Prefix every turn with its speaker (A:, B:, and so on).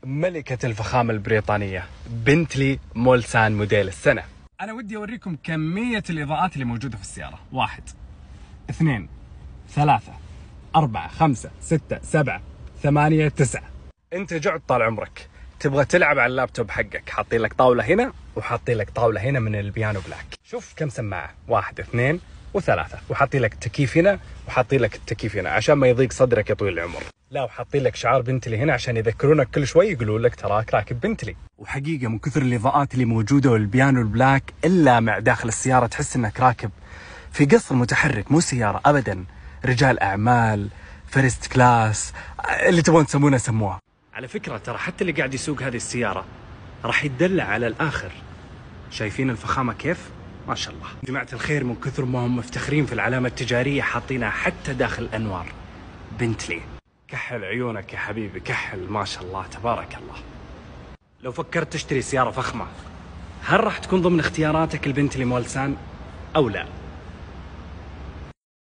A: ملكة الفخامة البريطانية بنتلي مولسان موديل السنة. أنا ودي أوريكم كمية الإضاءات اللي موجودة في السيارة. 1 2 3 4 5 6 7 8 9. أنت جعت طال عمرك تبغى تلعب على اللابتوب حقك، حاطين لك طاولة هنا وحاطين لك طاولة هنا من البيانو بلاك. شوف كم سماعة، 1 2 و3، وحاطين لك تكييف هنا وحاطين لك التكييف هنا عشان ما يضيق صدرك يا طويل العمر. لا، وحاطين لك شعار بنتلي هنا عشان يذكرونك كل شوي يقولوا لك تراك راكب بنتلي. وحقيقة من كثر الإضاءات اللي موجودة والبيانو البلاك إلا مع داخل السيارة تحس إنك راكب في قصر متحرك، مو سيارة أبدا. رجال أعمال، فيرست كلاس، اللي تبون تسمونه سموها. على فكرة ترى حتى اللي قاعد يسوق هذه السيارة راح يتدلع على الآخر. شايفين الفخامة كيف؟ ما شاء الله. جماعة الخير من كثر ما هم مفتخرين في العلامة التجارية حاطينها حتى داخل الأنوار بنتلي. كحل عيونك يا حبيبي، كحل، ما شاء الله تبارك الله. لو فكرت تشتري سيارة فخمة، هل راح تكون ضمن اختياراتك البنتلي مولسان أو لا؟